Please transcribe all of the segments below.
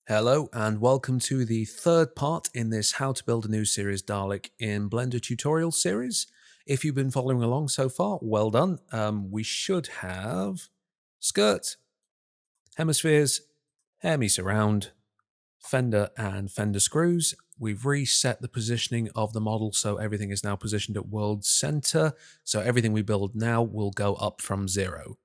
Hello and welcome to the third part in this How to Build a New Series Dalek in Blender tutorial series. If you've been following along so far, well done. We should have skirt, hemispheres, hemi-surround, fender and fender screws. We've reset the positioning of the model so everything is now positioned at world center. So everything we build now will go up from 0.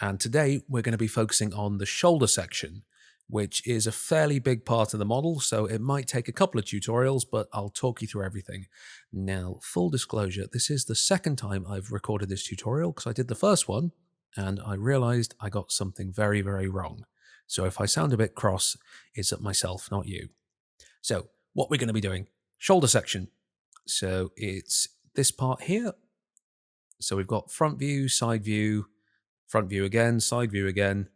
And today we're going to be focusing on the shoulder section, which is a fairly big part of the model, so it might take a couple of tutorials, but I'll talk you through everything. Now, full disclosure, this is the second time I've recorded this tutorial because I did the first one and I realized I got something very, very wrong. So if I sound a bit cross, it's at myself, not you. So what we're going to be doing, shoulder section. So it's this part here. So we've got front view, front view again, side view again,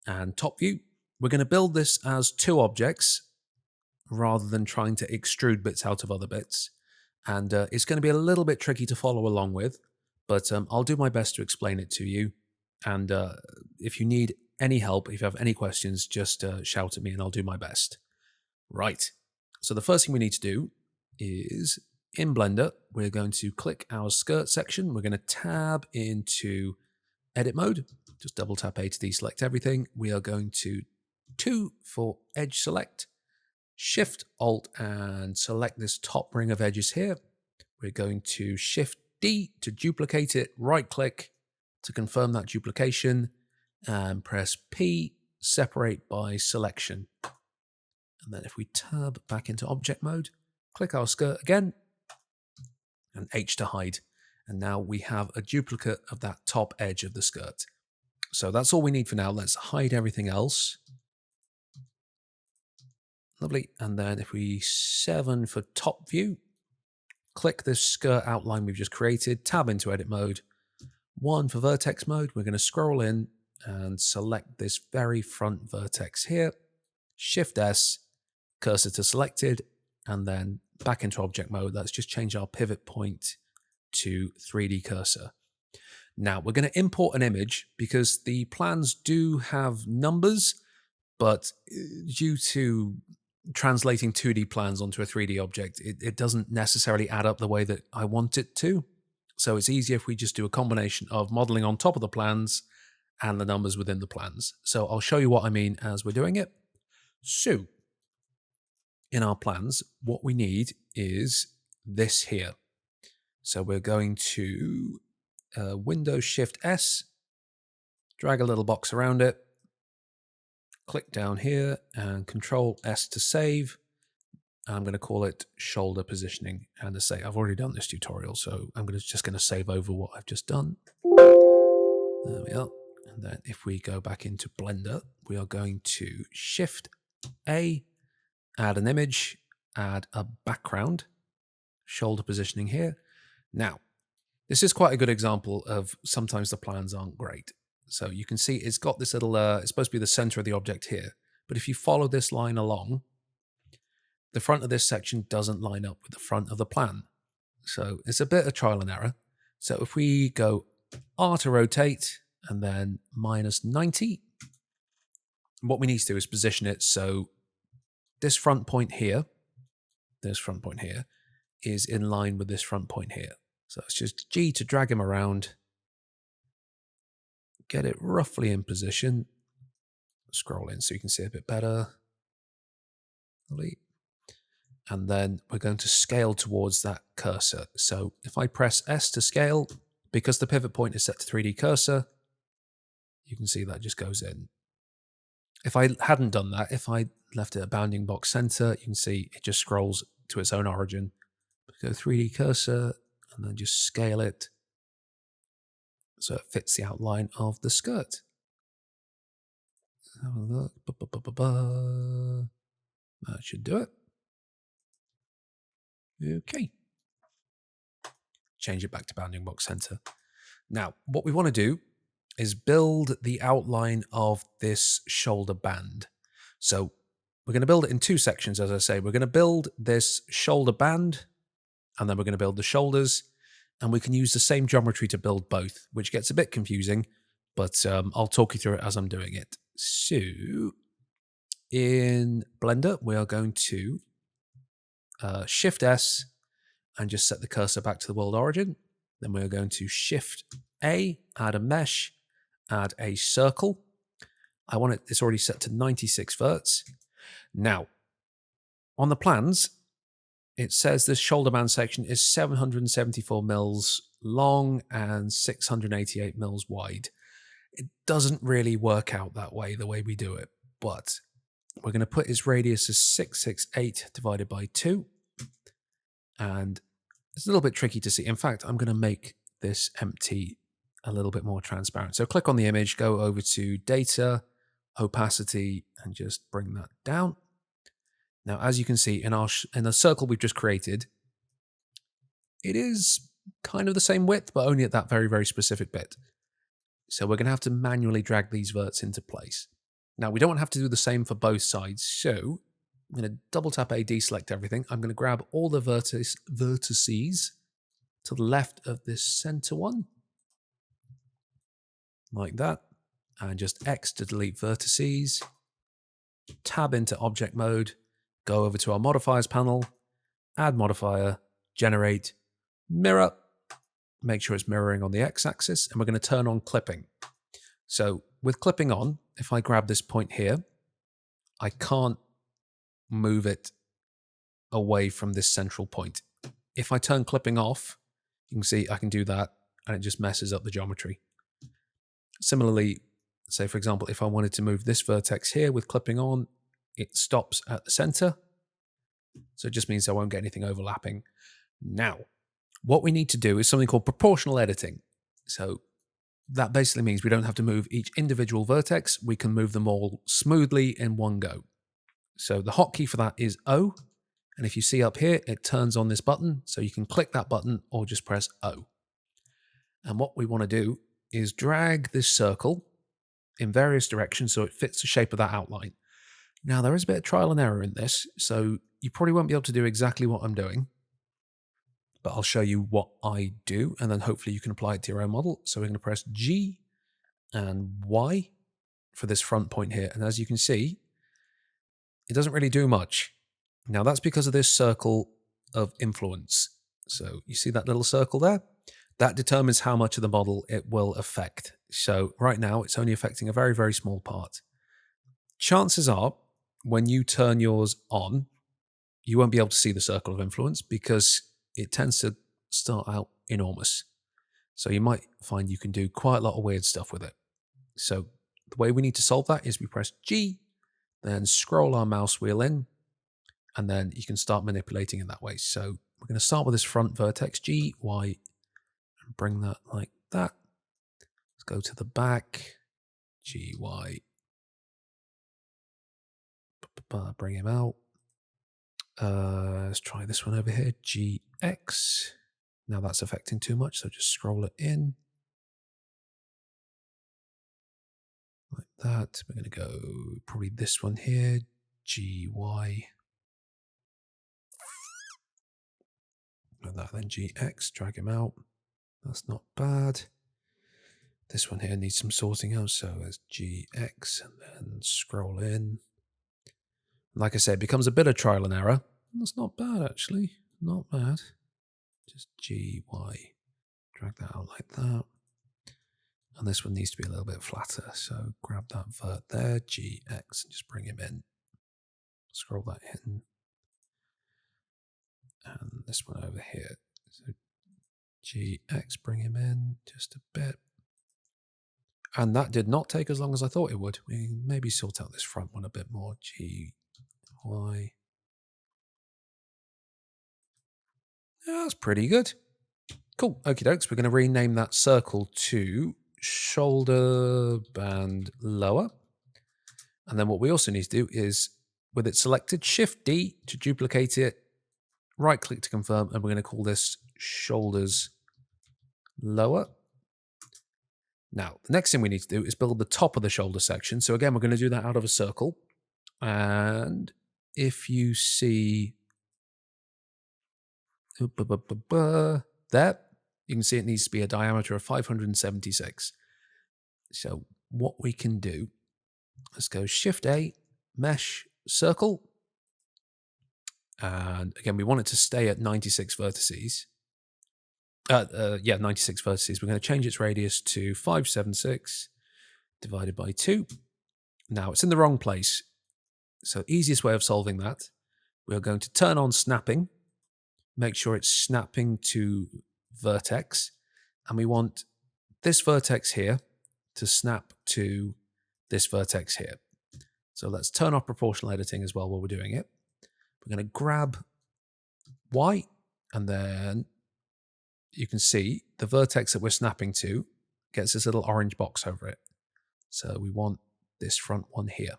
and top view. We're going to build this as two objects rather than trying to extrude bits out of other bits. And it's going to be a little bit tricky to follow along with, but I'll do my best to explain it to you. And if you need any help, if you have any questions, just shout at me and I'll do my best. Right. So the first thing we need to do is in Blender, we're going to click our skirt section. We're going to tab into edit mode. Just double tap A to deselect everything. We are going to 2 for edge select, Shift Alt and select this top ring of edges here. We're going to Shift D to duplicate it, right click to confirm that duplication, and press P, separate by selection. And then if we tab back into object mode, click our skirt again, and H to hide. And now we have a duplicate of that top edge of the skirt. So that's all we need for now. Let's hide everything else. Lovely. And then if we 7 for top view, click this skirt outline we've just created, tab into edit mode. 1 for vertex mode, we're going to scroll in and select this very front vertex here. Shift S, cursor to selected, and then back into object mode. Let's just change our pivot point to 3D cursor. Now we're going to import an image because the plans do have numbers, but due to translating 2D plans onto a 3D object, it doesn't necessarily add up the way that I want it to. So it's easier if we just do a combination of modeling on top of the plans and the numbers within the plans. So I'll show you what I mean as we're doing it. So in our plans, what we need is this here. So we're going to Windows Shift S, drag a little box around it, click down here and Control S to save. I'm going to call it shoulder positioning. And to say, I've already done this tutorial, so I'm just going to save over what I've just done. There we are. And then if we go back into Blender, we are going to Shift A, add an image, add a background, shoulder positioning here. Now, this is quite a good example of sometimes the plans aren't great. So you can see it's got this little, it's supposed to be the center of the object here. But if you follow this line along, the front of this section doesn't line up with the front of the plan. So it's a bit of trial and error. So if we go R to rotate and then -90, what we need to do is position it so this front point here is in line with this front point here. So it's just G to drag him around, get it roughly in position, scroll in so you can see a bit better. And then we're going to scale towards that cursor. So if I press S to scale, because the pivot point is set to 3D cursor, you can see that just goes in. If I hadn't done that, if I left it a bounding box center, you can see it just scrolls to its own origin. Go 3D cursor and then just scale it so it fits the outline of the skirt. Have a look. That should do it. Okay. Change it back to bounding box center. Now, what we want to do is build the outline of this shoulder band. So we're going to build it in 2 sections, as I say. We're going to build this shoulder band, and then we're going to build the shoulders, and we can use the same geometry to build both, which gets a bit confusing, but I'll talk you through it as I'm doing it. So In Blender, we are going to Shift S and just set the cursor back to the world origin. Then we're going to Shift A, add a mesh, add a circle. I want it, it's already set to 96 verts. Now, on the plans, it says this shoulder band section is 774 mils long and 688 mils wide. It doesn't really work out that way, the way we do it, but we're going to put its radius as 668 divided by 2. And it's a little bit tricky to see. In fact, I'm going to make this empty a little bit more transparent. So click on the image, go over to Data, Opacity, and just bring that down. Now, as you can see in the circle we've just created, it is kind of the same width, but only at that very, very specific bit. So we're going to have to manually drag these verts into place. Now, we don't have to do the same for both sides. So I'm going to double tap A, deselect everything. I'm going to grab all the vertices to the left of this center one, like that, and just X to delete vertices. Tab into object mode, go over to our modifiers panel, add modifier, generate, mirror, make sure it's mirroring on the X-axis, and we're going to turn on clipping. So with clipping on, if I grab this point here, I can't move it away from this central point. If I turn clipping off, you can see I can do that, and it just messes up the geometry. Similarly, say for example, if I wanted to move this vertex here with clipping on, it stops at the center. So it just means I won't get anything overlapping. Now, what we need to do is something called proportional editing. So that basically means we don't have to move each individual vertex. We can move them all smoothly in one go. So the hotkey for that is O. And if you see up here, it turns on this button. So you can click that button or just press O. And what we want to do is drag this circle in various directions so it fits the shape of that outline. Now, there is a bit of trial and error in this, so you probably won't be able to do exactly what I'm doing, but I'll show you what I do, and then hopefully you can apply it to your own model. So we're going to press G and Y for this front point here, and as you can see, it doesn't really do much. Now, that's because of this circle of influence. So you see that little circle there? That determines how much of the model it will affect. So right now, it's only affecting a very, very small part. Chances are, when you turn yours on, you won't be able to see the circle of influence because it tends to start out enormous. So you might find you can do quite a lot of weird stuff with it. So the way we need to solve that is we press G, then scroll our mouse wheel in, and then you can start manipulating it that way. So we're going to start with this front vertex, G, Y, and bring that like that. Let's go to the back, G, Y, bring him out. Let's try this one over here, GX. Now that's affecting too much, so just scroll it in. Like that. We're going to go probably this one here, GY. Like that, then GX, drag him out. That's not bad. This one here needs some sorting out, so there's GX, and then scroll in. Like I said, it becomes a bit of trial and error. That's not bad, actually. Not bad. Just GY. Drag that out like that. And this one needs to be a little bit flatter. So grab that vert there, GX, and just bring him in. Scroll that in. And this one over here. So GX, bring him in just a bit. And that did not take as long as I thought it would. We can maybe sort out this front one a bit more. GY. Yeah, that's pretty good. Cool. Okie dokes. We're going to rename that circle to shoulder band lower. And then what we also need to do is, with it selected, Shift D to duplicate it, right click to confirm, and we're going to call this shoulders lower. Now, the next thing we need to do is build the top of the shoulder section. So again, we're going to do that out of a circle. And if you see there, you can see it needs to be a diameter of 576. So what we can do, let's go Shift A, mesh circle. And again, we want it to stay at 96 vertices. 96 vertices. We're going to change its radius to 576 divided by 2. Now, it's in the wrong place. So easiest way of solving that, we are going to turn on snapping, make sure it's snapping to vertex, and we want this vertex here to snap to this vertex here. So let's turn off proportional editing as well while we're doing it. We're going to grab Y, and then you can see the vertex that we're snapping to gets this little orange box over it. So we want this front one here.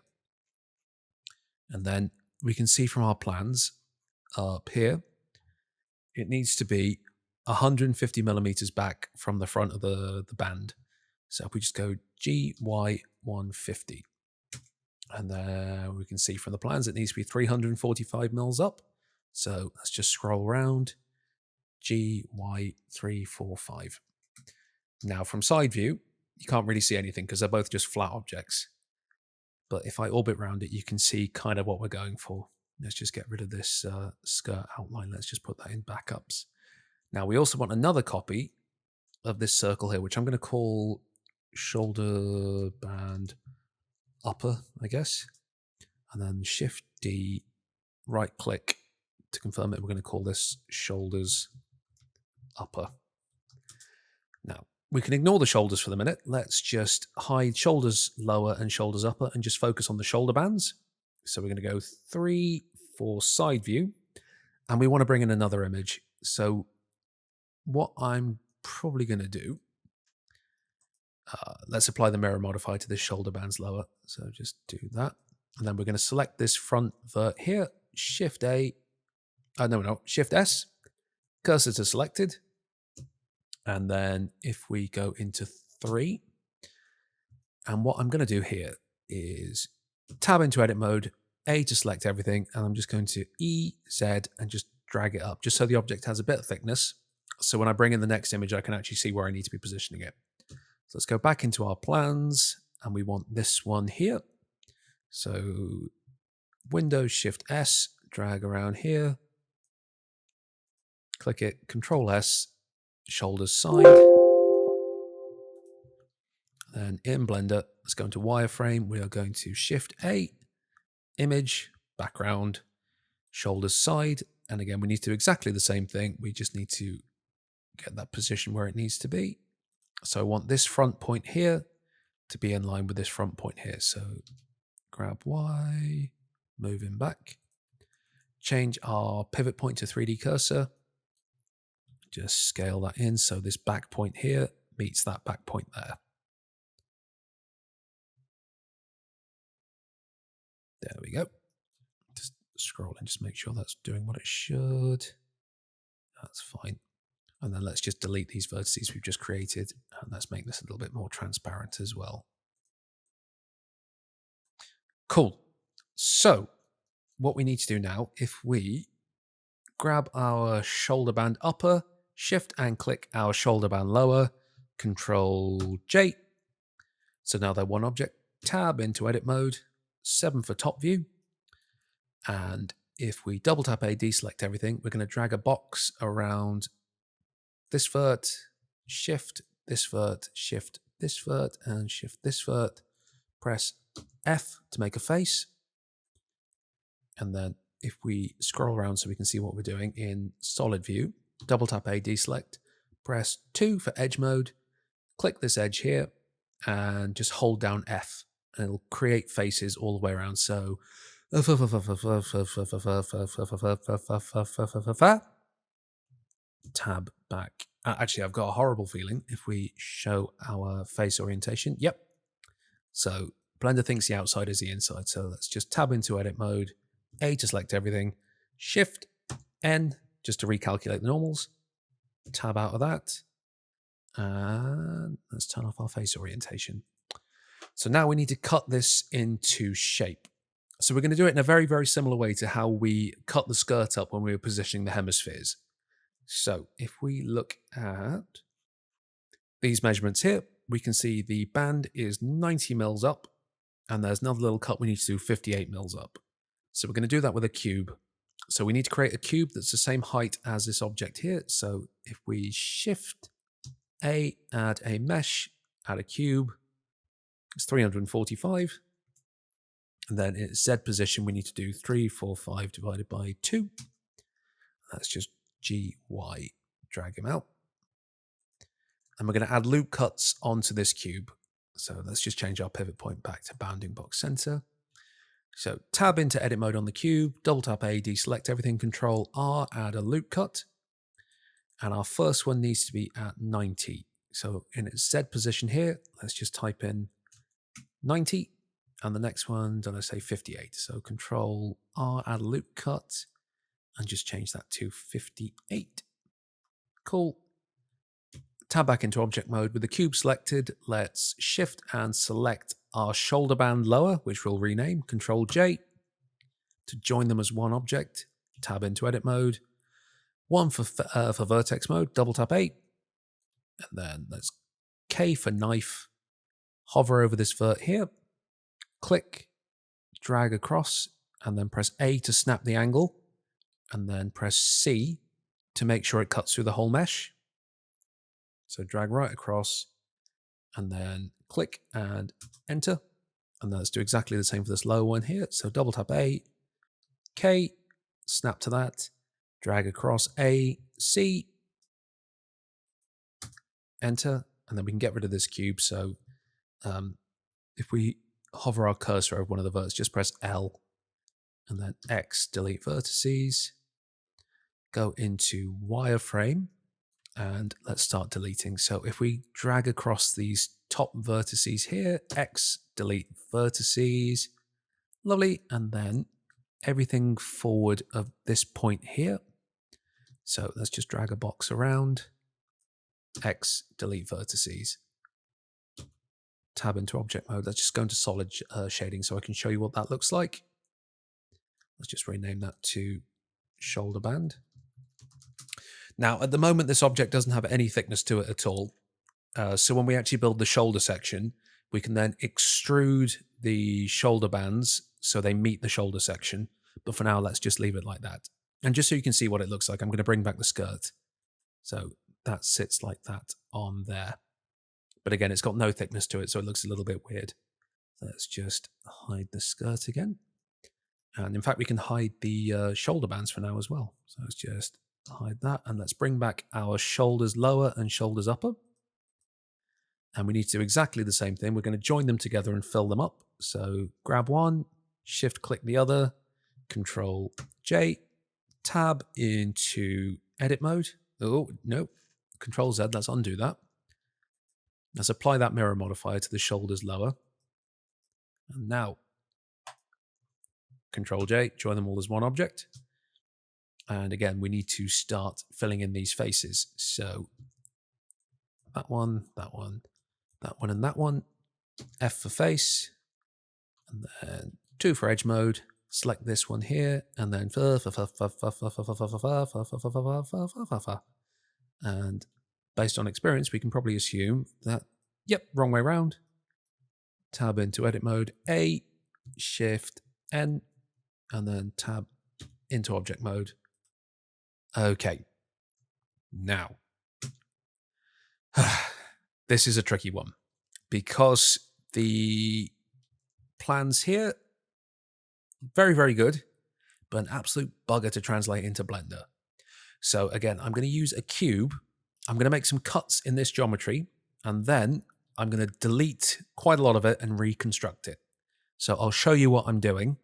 And then we can see from our plans up here, it needs to be 150 millimeters back from the front of the band. So if we just go GY 150, and then we can see from the plans it needs to be 345 mils up. So let's just scroll around, GY 345. Now from side view, you can't really see anything because they're both just flat objects. But if I orbit around it, you can see kind of what we're going for. Let's just get rid of this skirt outline. Let's just put that in backups. Now we also want another copy of this circle here, which I'm going to call shoulder band upper, I guess. And then Shift D, right click to confirm it. We're going to call this shoulders upper. Now, we can ignore the shoulders for the minute. Let's just hide shoulders lower and shoulders upper and just focus on the shoulder bands. So we're going to go 3 for side view, and we want to bring in another image. So what I'm probably going to do, let's apply the mirror modifier to this shoulder bands lower. So just do that. And then we're going to select this front vert here, Shift A, Shift S, cursor to selected. And then if we go into 3, and what I'm going to do here is tab into edit mode, A to select everything, and I'm just going to E, Z, and just drag it up, just so the object has a bit of thickness. So when I bring in the next image, I can actually see where I need to be positioning it. So let's go back into our plans, and we want this one here. So Windows Shift S, drag around here, click it, Control S, shoulders side. Then in Blender, let's go into wireframe. We are going to Shift A, image, background, shoulders side. And again, we need to do exactly the same thing. We just need to get that position where it needs to be. So I want this front point here to be in line with this front point here. So grab Y, move him back, change our pivot point to 3D cursor. Just scale that in so this back point here meets that back point there. There we go. Just scroll and just make sure that's doing what it should. That's fine. And then let's just delete these vertices we've just created, and let's make this a little bit more transparent as well. Cool. So what we need to do now, if we grab our shoulder band upper, Shift and click our shoulder band lower, Control J. So now they're one object. Tab into edit mode, 7 for top view. And if we double tap A, deselect everything, we're going to drag a box around this vert, shift this vert, shift this vert, and shift this vert. Press F to make a face. And then if we scroll around so we can see what we're doing in solid view, double tap A, deselect, press 2 for edge mode, click this edge here, and just hold down F, and it'll create faces all the way around. So tab back. Actually, I've got a horrible feeling if we show our face orientation. Yep. So Blender thinks the outside is the inside. So let's just tab into edit mode, A to select everything, Shift N just to recalculate the normals, tab out of that, and let's turn off our face orientation. So now we need to cut this into shape. So we're going to do it in a very, very similar way to how we cut the skirt up when we were positioning the hemispheres. So if we look at these measurements here, we can see the band is 90 mils up and there's another little cut we need to do 58 mils up. So we're going to do that with a cube. So we need to create a cube that's the same height as this object here. So if we Shift A, add a mesh, add a cube, it's 345. And then in its Z position, we need to do 345 divided by 2. That's just GY. Drag him out. And we're going to add loop cuts onto this cube. So let's just change our pivot point back to bounding box center. So tab into edit mode on the cube, double tap A, deselect everything, Control R, add a loop cut. And our first one needs to be at 90. So in its Z position here, let's just type in 90. And the next one, did I say 58? So Control R, add a loop cut, and just change that to 58. Cool. Tab back into object mode with the cube selected. Let's shift and select our shoulder band lower, which we'll rename, Control J, to join them as one object. Tab into edit mode. One for vertex mode, double tap A. And then let's K for knife. Hover over this vert here. Click, drag across, and then press A to snap the angle. And then press C to make sure it cuts through the whole mesh. So drag right across, and then click and enter. And let's do exactly the same for this lower one here. So double tap A, K, snap to that, drag across A, C, enter, and then we can get rid of this cube. So if we hover our cursor over one of the vertices, just press L, and then X, delete vertices, go into wireframe, and let's start deleting. So if we drag across these top vertices here, X, delete vertices, lovely, and then everything forward of this point here. So let's just drag a box around, X, delete vertices. Tab into object mode. Let's just go into solid shading so I can show you what that looks like. Let's just rename that to shoulder band. Now, at the moment, this object doesn't have any thickness to it at all. So when we actually build the shoulder section, we can then extrude the shoulder bands so they meet the shoulder section. But for now, let's just leave it like that. And just so you can see what it looks like, I'm going to bring back the skirt. So that sits like that on there. But again, it's got no thickness to it, so it looks a little bit weird. Let's just hide the skirt again. And in fact, we can hide the shoulder bands for now as well. So let's just hide that, and let's bring back our shoulders lower and shoulders upper. And we need to do exactly the same thing. We're going to join them together and fill them up. So grab one, shift click the other, Control J, tab into edit mode. Oh, no, Control Z, let's undo that. Let's apply that mirror modifier to the shoulders lower. And now, Control J, join them all as one object. And again, we need to start filling in these faces. So that one, that one, that one, and that one. F for face. And then 2 for edge mode. Select this one here. And then and based on experience, we can probably assume that, yep, wrong way around. Tab into edit mode. A, Shift, N, and then tab into object mode. Okay, now, this is a tricky one because the plans here, very, very good, but an absolute bugger to translate into Blender. So again, I'm going to use a cube. I'm going to make some cuts in this geometry, and then I'm going to delete quite a lot of it and reconstruct it. So I'll show you what I'm doing.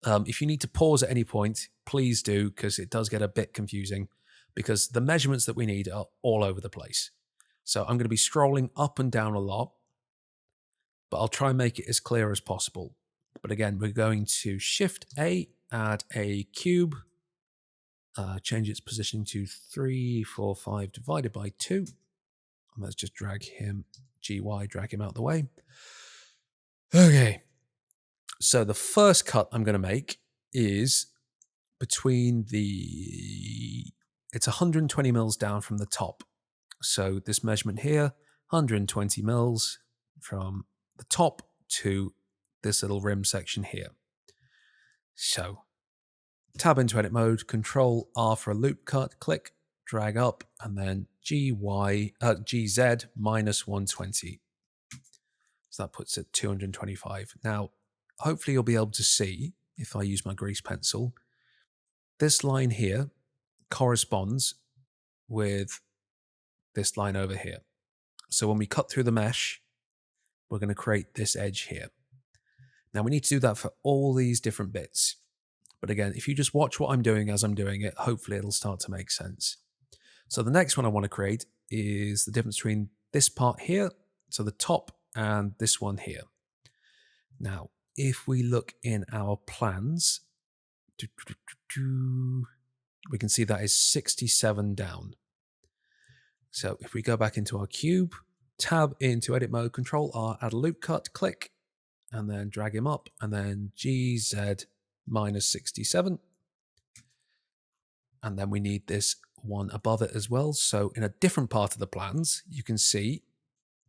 If you need to pause at any point, please do, because it does get a bit confusing because the measurements that we need are all over the place. So I'm going to be scrolling up and down a lot, but I'll try and make it as clear as possible. But again, we're going to Shift A, add a cube, change its positioning to 345 divided by 2. And let's just drag him, GY, drag him out the way. Okay. So the first cut I'm going to make is between it's 120 mils down from the top. So this measurement here, 120 mils from the top to this little rim section here. So tab into edit mode, Control R for a loop cut, click, drag up, and then GZ minus 120. So that puts it 225. Now, hopefully you'll be able to see, if I use my grease pencil, this line here corresponds with this line over here. So when we cut through the mesh, we're going to create this edge here. Now we need to do that for all these different bits. But again, if you just watch what I'm doing as I'm doing it, hopefully it'll start to make sense. So the next one I want to create is the difference between this part here, so the top, and this one here. Now, if we look in our plans, we can see that is 67 down. So if we go back into our cube, tab into edit mode, Control R, add a loop cut, click, and then drag him up, and then GZ minus 67. And then we need this one above it as well. So in a different part of the plans, you can see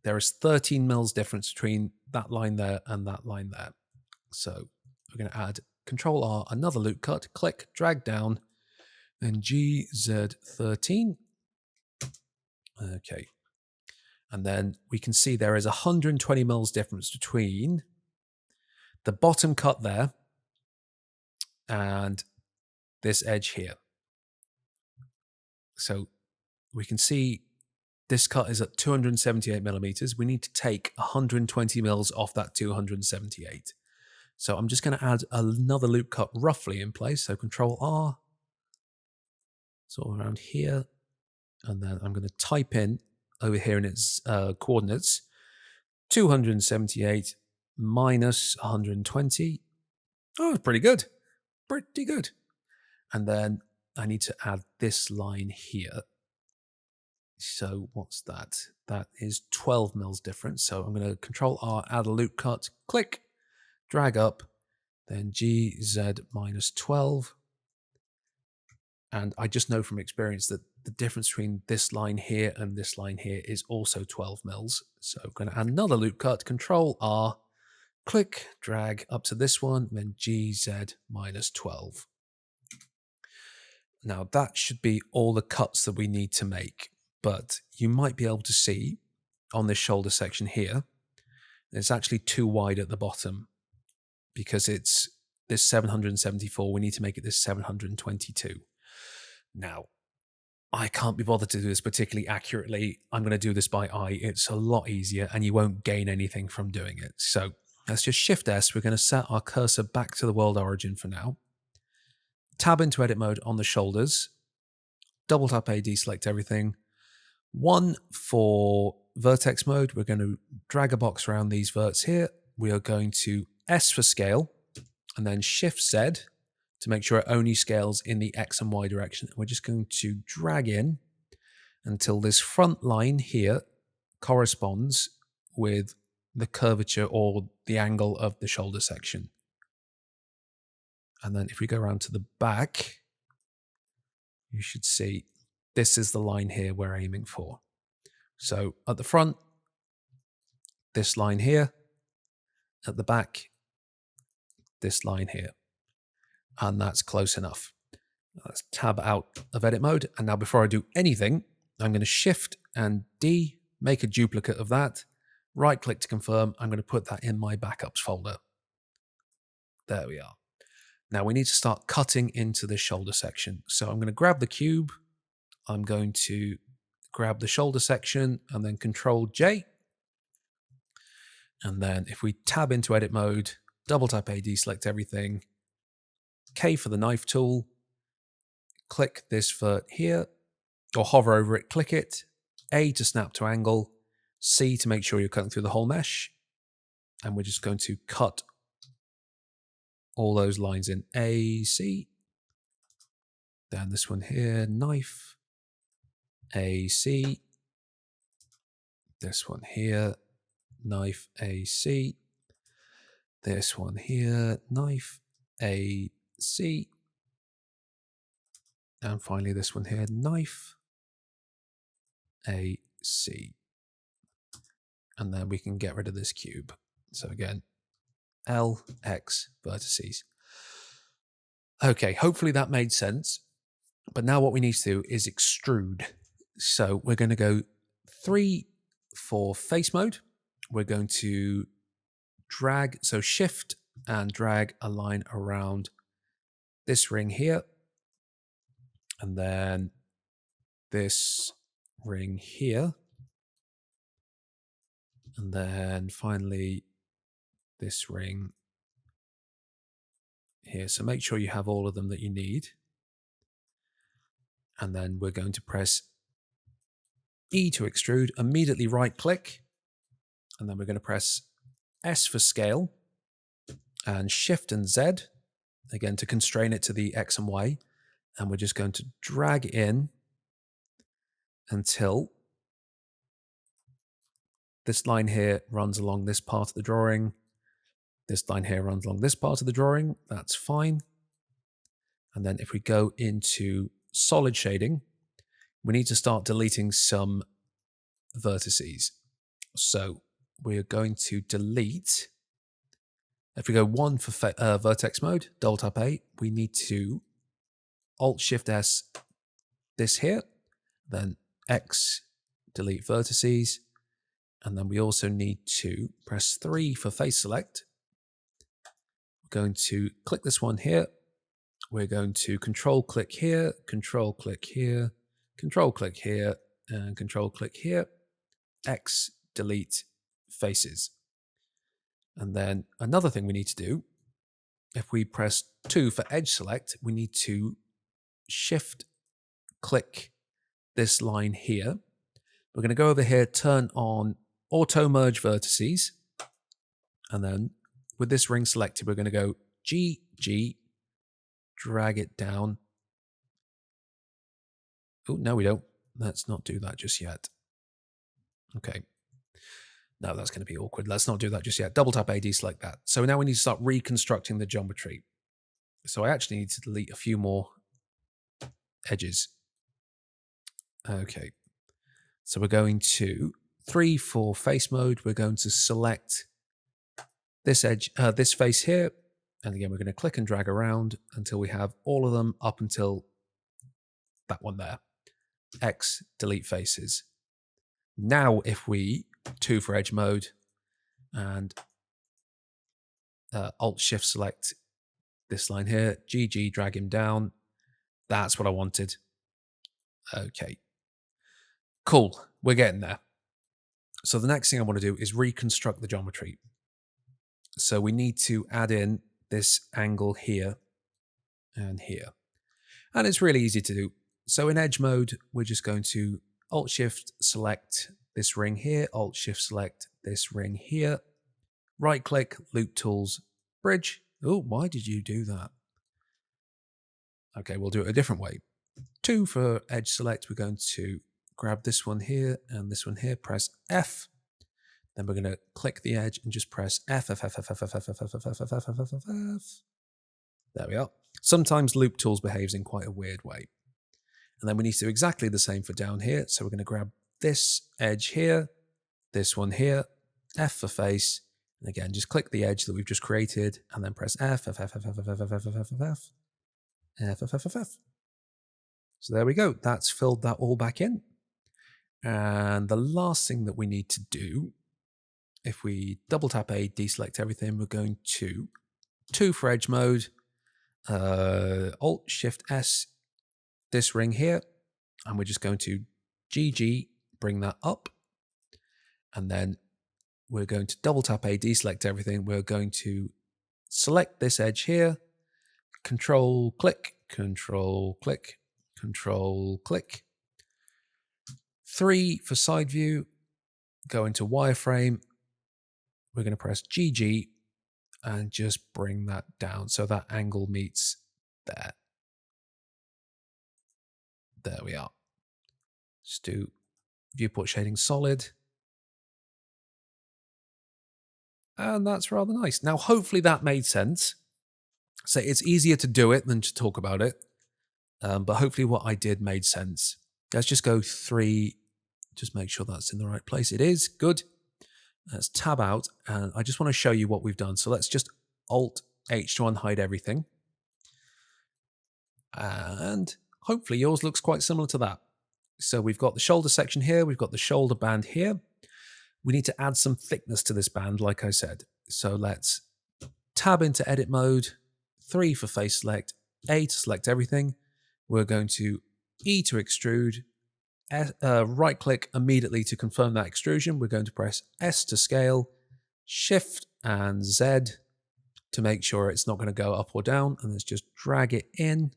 there is 13 mils difference between that line there and that line there. So we're going to add Control R, another loop cut, click, drag down, then GZ13. Okay. And then we can see there is 120 mils difference between the bottom cut there and this edge here. So we can see this cut is at 278 millimeters. We need to take 120 mils off that 278. So I'm just going to add another loop cut roughly in place. So Control R, sort of around here. And then I'm going to type in over here in its coordinates, 278 minus 120. Oh, pretty good. Pretty good. And then I need to add this line here. So what's that? That is 12 mils difference. So I'm going to Control R, add a loop cut, click, drag up, then GZ minus 12. And I just know from experience that the difference between this line here and this line here is also 12 mils. So I'm going to add another loop cut, Control R, click, drag up to this one, then GZ minus 12. Now that should be all the cuts that we need to make, but you might be able to see on this shoulder section here, it's actually too wide at the bottom because it's this 774. We need to make it this 722. Now, I can't be bothered to do this particularly accurately. I'm going to do this by eye. It's a lot easier and you won't gain anything from doing it. So let's just Shift S. We're going to set our cursor back to the world origin for now. Tab into edit mode on the shoulders. Double tap A, deselect everything. 1 for vertex mode. We're going to drag a box around these verts here. We are going to S for scale and then Shift Z to make sure it only scales in the X and Y direction. We're just going to drag in until this front line here corresponds with the curvature or the angle of the shoulder section. And then if we go around to the back, you should see this is the line here we're aiming for. So at the front, this line here, at the back, this line here. And that's close enough. Let's tab out of edit mode. And now before I do anything, I'm going to Shift and D, make a duplicate of that, right click to confirm. I'm going to put that in my backups folder. There we are. Now we need to start cutting into this shoulder section. So I'm going to grab the cube. I'm going to grab the shoulder section and then Control J. And then if we tab into edit mode, double tap A, deselect everything, K for the knife tool, click this vert here, or hover over it, click it, A to snap to angle, C to make sure you're cutting through the whole mesh, and we're just going to cut all those lines in A, C, then this one here, knife, A, C, this one here, knife, A, C, this one here, knife, A, C, and finally this one here, knife, A, C. And then we can get rid of this cube. So again, LX vertices. Okay, hopefully that made sense. But now what we need to do is extrude. So we're going to go 3 for face mode. We're going to drag, so shift and drag a line around this ring here. And then this ring here. And then finally this ring here. So make sure you have all of them that you need. And then we're going to press E to extrude, immediately right click. And then we're going to press S for scale and Shift and Z, again, to constrain it to the X and Y. And we're just going to drag in until this line here runs along this part of the drawing. This line here runs along this part of the drawing. That's fine. And then if we go into solid shading, we need to start deleting some vertices. So we're going to delete, if we go 1 for vertex mode, double tap A, we need to Alt-Shift-S this here, then X, delete vertices, and then we also need to press 3 for face select. We're going to click this one here. We're going to control click here, control click here, control click here, and control click here. X, delete faces. And then another thing we need to do, if we press 2 for edge select, we need to shift click this line here. We're going to go over here, turn on auto merge vertices. And then with this ring selected, we're going to go G, G, drag it down. Oh, no, we don't. Let's not do that just yet. Okay. No, that's going to be awkward. Let's not do that just yet. Double tap A, deselect that. So now we need to start reconstructing the geometry. So I actually need to delete a few more edges. Okay. So we're going to 3 for face mode. We're going to select this edge, this face here. And again, we're going to click and drag around until we have all of them up until that one there. X, delete faces. Now, if we 2 for edge mode and Alt-Shift select this line here, GG, drag him down. That's what I wanted. Okay. Cool. We're getting there. So the next thing I want to do is reconstruct the geometry. So we need to add in this angle here and here. And it's really easy to do. So in edge mode, we're just going to Alt-Shift select this ring here, Alt-Shift select this ring here, right-click, Loop Tools, Bridge. Oh, why did you do that? Okay, we'll do it a different way. 2 for edge select, we're going to grab this one here and this one here, press F. Then we're going to click the edge and just press F, F, F, F, F, F, F, F, F, F, F, F, F, F, F, F. There we are. Sometimes Loop Tools behaves in quite a weird way. And then we need to do exactly the same for down here. So we're going to grab this edge here, this one here, F for face, and again, just click the edge that we've just created, and then press F, F, F, F, F, F, F, F, F, F, F, F, F, F, F, F, F. So there we go. That's filled that all back in. And the last thing that we need to do, if we double tap A, deselect everything, we're going to 2 for edge mode, Alt-Shift-S, this ring here, and we're just going to GG, bring that up, and then we're going to double tap A, deselect everything. We're going to select this edge here, control click, control click, control click. 3 for side view, go into wireframe. We're going to press GG and just bring that down so that angle meets there. There we are. Just do viewport shading solid. And that's rather nice. Now, hopefully that made sense. So it's easier to do it than to talk about it. But hopefully what I did made sense. Let's just go 3. Just make sure that's in the right place. It is. Good. Let's tab out, and I just want to show you what we've done. So let's just Alt-H to unhide everything. And hopefully yours looks quite similar to that. So we've got the shoulder section here, we've got the shoulder band here. We need to add some thickness to this band, like I said. So let's tab into edit mode, 3 for face select, A to select everything. We're going to E to extrude, right click immediately to confirm that extrusion. We're going to press S to scale, Shift and Z to make sure it's not going to go up or down, and let's just drag it in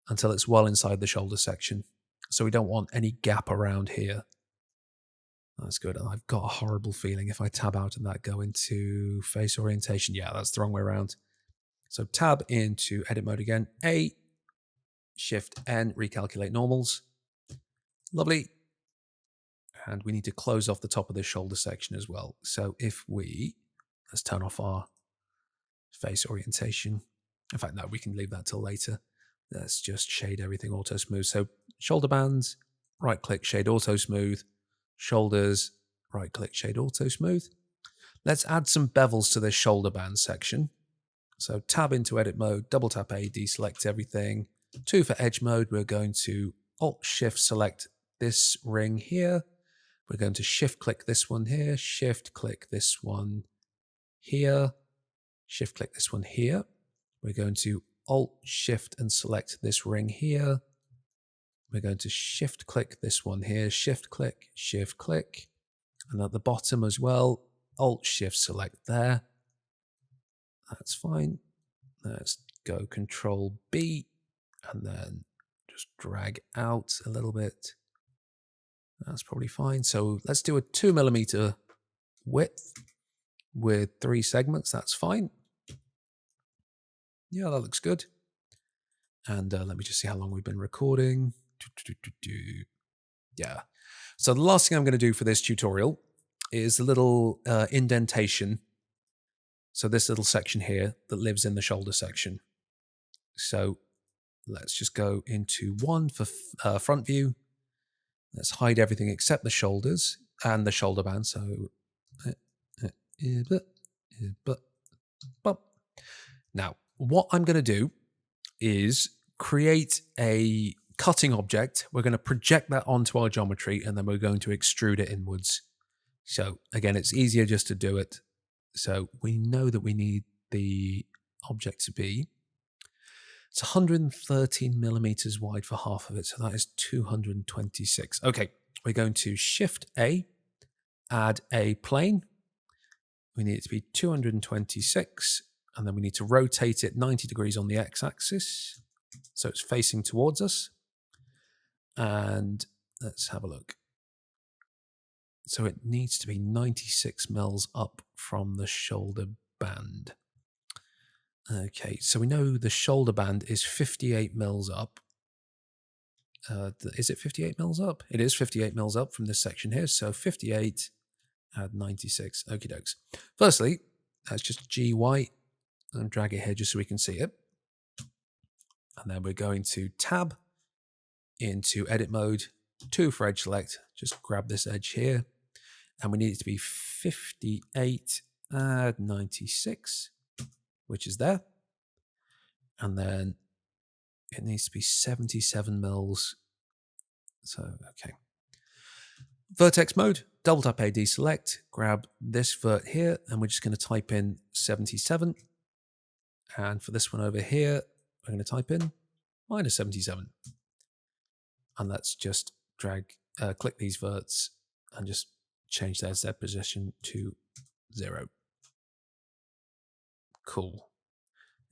until it's well inside the shoulder section. So we don't want any gap around here. That's good. And I've got a horrible feeling if I tab out and that go into face orientation. Yeah, that's the wrong way around. So tab into edit mode again. A, Shift N, recalculate normals. Lovely. And we need to close off the top of this shoulder section as well. So if let's turn off our face orientation. In fact, no, we can leave that till later. Let's just shade everything auto smooth. So shoulder bands, right click, shade auto smooth. Shoulders, right click, shade auto smooth. Let's add some bevels to this shoulder band section. So tab into edit mode, double tap A, deselect everything. 2 for edge mode, we're going to Alt Shift select this ring here. We're going to shift click this one here, shift click this one here, shift click this one here. We're going to Alt Shift and select this ring here. We're going to shift click this one here, shift click, and at the bottom as well, Alt Shift select there. That's fine. Let's go Control B and then just drag out a little bit. That's probably fine. So let's do a 2mm width with 3 segments. That's fine. Yeah, that looks good. And let me just see how long we've been recording. Yeah. So the last thing I'm going to do for this tutorial is a little indentation. So this little section here that lives in the shoulder section. So let's just go into 1 for front view. Let's hide everything except the shoulders and the shoulder band. So now what I'm going to do is create a cutting object. We're going to project that onto our geometry, and then we're going to extrude it inwards. So again, it's easier just to do it. So we know that we need the object to be, it's 113mm wide for half of it. So that is 226. Okay, we're going to Shift A, add a plane. We need it to be 226, and then we need to rotate it 90 degrees on the x-axis. So it's facing towards us. And let's have a look. So it needs to be 96 mils up from the shoulder band. Okay, so we know the shoulder band is 58 mils up. Is it 58 mils up? It is 58 mils up from this section here. So 58, add 96. Okie dokes. Firstly, that's just GY and drag it here just so we can see it. And then we're going to tab into edit mode, 2 for edge select. Just grab this edge here. And we need it to be 58, add 96, which is there. And then it needs to be 77 mils. So, okay. Vertex mode, double tap A, deselect, grab this vert here, and we're just going to type in 77. And for this one over here, we're going to type in minus 77. And let's just click these verts and just change their Z position to 0. Cool.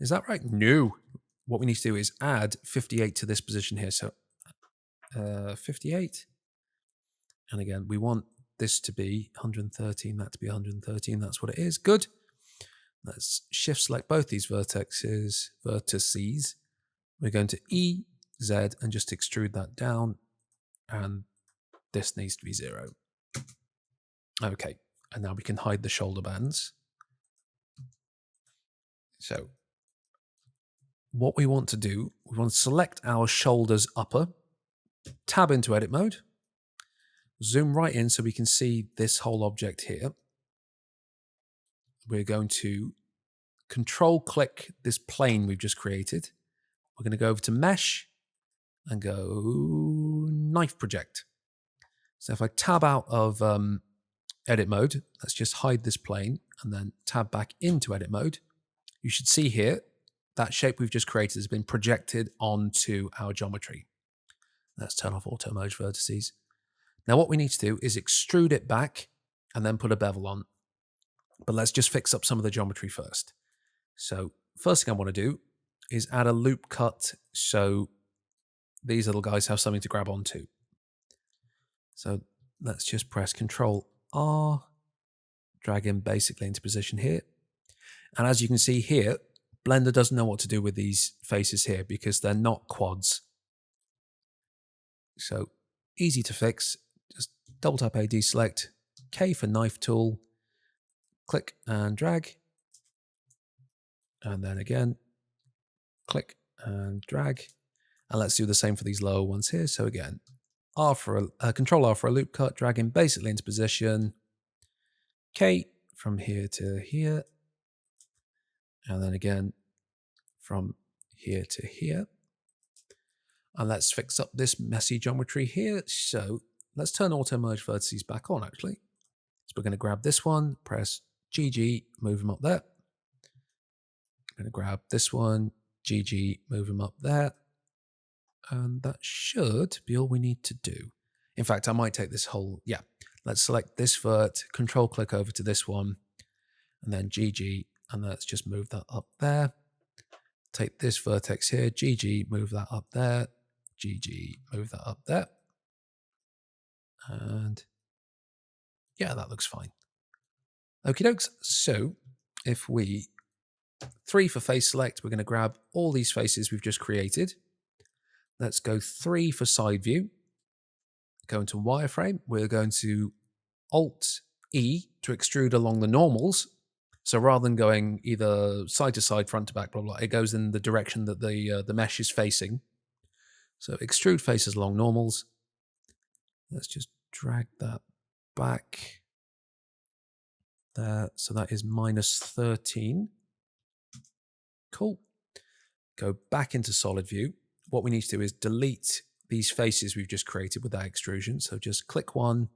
Is that right? No. What we need to do is add 58 to this position here. So 58. And again, we want this to be 113, that to be 113. That's what it is. Good. Let's shift select both these vertices. We're going to E, Z, and just extrude that down. And this needs to be 0. Okay. And now we can hide the shoulder bands. So what we want to do, we want to select our shoulders upper, tab into edit mode. zoom right in so we can see this whole object here. We're going to control click this plane we've just created. We're going to go over to mesh and go knife project. So if I tab out of edit mode, let's just hide this plane and then tab back into edit mode. You should see here that shape we've just created has been projected onto our geometry. Let's turn off auto merge vertices. Now what we need to do is extrude it back and then put a bevel on. But let's just fix up some of the geometry first. So first thing I want to do is add a loop cut so these little guys have something to grab onto. So let's just press Control R, drag him basically into position here. And as you can see here, Blender doesn't know what to do with these faces here because they're not quads. So easy to fix. Just double tap A, deselect, K for knife tool, click and drag. And then again, click and drag. And let's do the same for these lower ones here. So again, Control R for a loop cut, drag him basically into position. K from here to here. And then again, from here to here. And let's fix up this messy geometry here. So let's turn auto merge vertices back on actually. So we're going to grab this one, press GG, move them up there. I'm going to grab this one, GG, move them up there. And that should be all we need to do. In fact, I might take this whole, let's select this vert, control click over to this one, and then GG, and let's just move that up there. Take this vertex here, GG, move that up there, GG, move that up there. And yeah, that looks fine. Okie dokes. So if we 3 for face select, we're going to grab all these faces we've just created. Let's go 3 for side view. Go into wireframe. We're going to Alt E to extrude along the normals. So rather than going either side to side, front to back, blah, blah, it goes in the direction that the mesh is facing. So extrude faces along normals. Let's just drag that back there. So that is -13. Cool. Go back into solid view. What we need to do is delete these faces we've just created with that extrusion. So just click one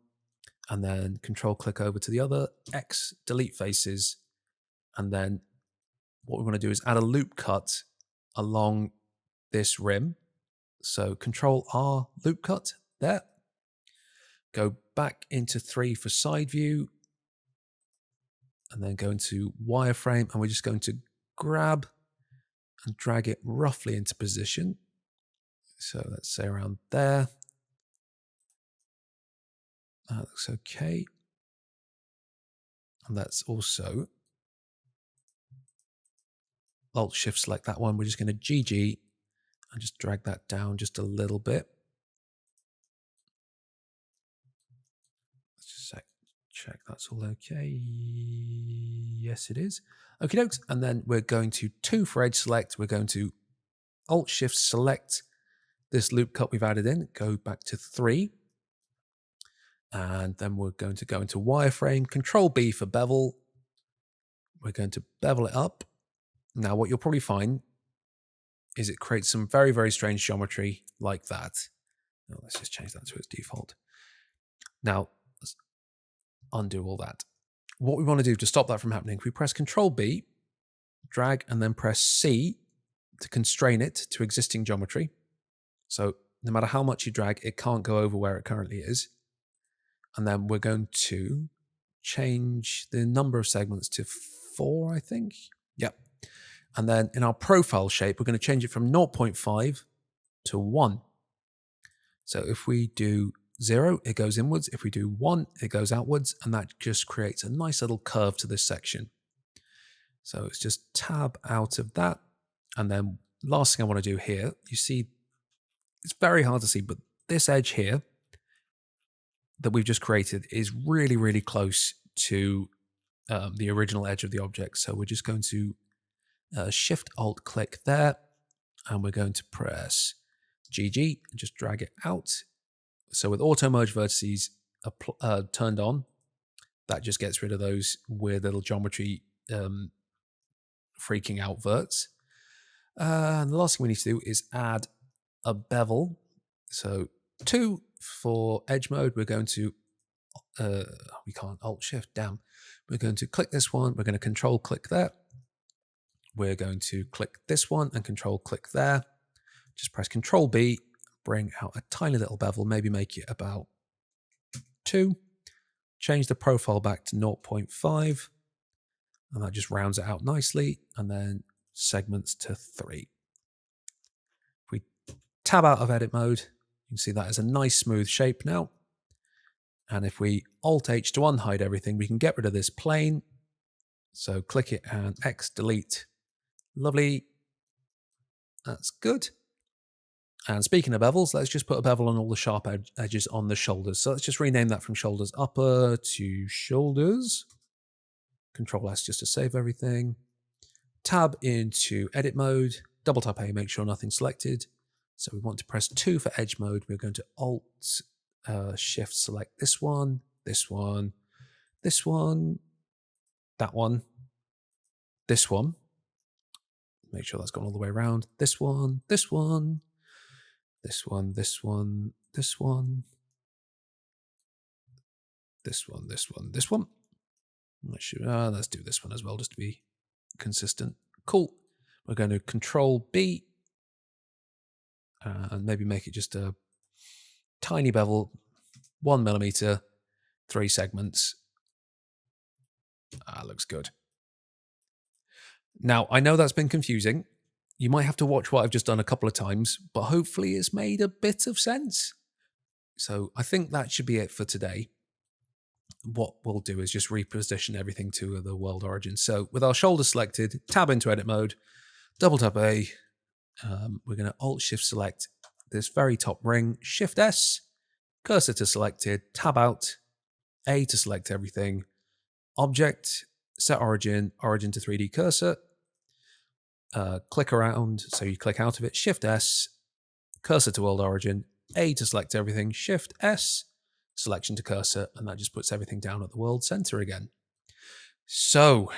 and then control click over to the other, X, delete faces. And then what we want to do is add a loop cut along this rim. So control R, loop cut there. Go back into 3 for side view. And then go into wireframe. And we're just going to grab and drag it roughly into position. So let's say around there. That looks okay. And that's also Alt Shift select that one. We're just going to GG and just drag that down just a little bit. Let's just check that's all okay. Yes, it is. Okie dokes. And then we're going to 2 for edge select. We're going to Alt Shift select this loop cut we've added in, go back to 3. And then we're going to go into wireframe, Control B for bevel. We're going to bevel it up. Now, what you'll probably find is it creates some very, very strange geometry like that. Now, let's just change that to its default. Now, let's undo all that. What we want to do to stop that from happening, if we press Control B, drag, and then press C to constrain it to existing geometry. So no matter how much you drag, it can't go over where it currently is. And then we're going to change the number of segments to 4, I think. Yep. And then in our profile shape, we're going to change it from 0.5 to 1. So if we do 0, it goes inwards. If we do 1, it goes outwards. And that just creates a nice little curve to this section. So it's just tab out of that. And then last thing I want to do here, you see, it's very hard to see, but this edge here that we've just created is really, really close to the original edge of the object. So we're just going to Shift Alt click there, and we're going to press GG and just drag it out. So with auto merge vertices, turned on. That just gets rid of those weird little geometry freaking out verts. And the last thing we need to do is add a bevel. So 2 for edge mode. We're going to, we can't Alt-Shift down. We're going to click this one. We're going to Control-click there. We're going to click this one and Control-click there. Just press Control-B, bring out a tiny little bevel, maybe make it about 2. Change the profile back to 0.5. And that just rounds it out nicely. And then segments to 3. If we tab out of edit mode, you can see that is a nice smooth shape now. And if we Alt-H to unhide everything, we can get rid of this plane. So click it and X delete. Lovely. That's good. And speaking of bevels, let's just put a bevel on all the sharp edges on the shoulders. So let's just rename that from shoulders upper to shoulders. Control S just to save everything. Tab into edit mode. Double tap A, make sure nothing's selected. So we want to press 2 for edge mode. We're going to Alt Shift select this one, this one, this one, that one, this one. Make sure that's gone all the way around. This one, this one, this one, this one, this one, this one, this one, this one. Let's do this one as well, just to be consistent. Cool. We're going to Control B and maybe make it just a tiny bevel, 1 millimeter, 3 segments. Looks good. Now, I know that's been confusing. You might have to watch what I've just done a couple of times, but hopefully it's made a bit of sense. So I think that should be it for today. What we'll do is just reposition everything to the world origin. So with our shoulder selected, tab into edit mode, double tap A. We're going to Alt-Shift select this very top ring, Shift S, cursor to selected, tab out, A to select everything, object, set origin, origin to 3D cursor, click around, so you click out of it, Shift S, cursor to world origin, A to select everything, Shift S, selection to cursor, and that just puts everything down at the world center again. So,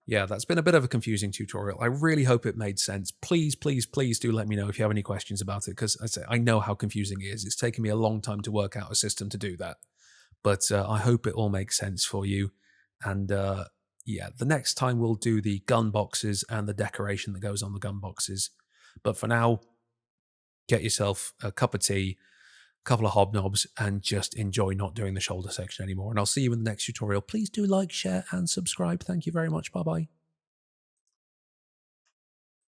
yeah, that's been a bit of a confusing tutorial. I really hope it made sense. Please, please, please do let me know if you have any questions about it, because I know how confusing it is. It's taken me a long time to work out a system to do that. But I hope it all makes sense for you. And yeah, the next time we'll do the gun boxes and the decoration that goes on the gun boxes. But for now, get yourself a cup of tea, a couple of hobnobs, and just enjoy not doing the shoulder section anymore. And I'll see you in the next tutorial. Please do like, share, and subscribe. Thank you very much. Bye-bye.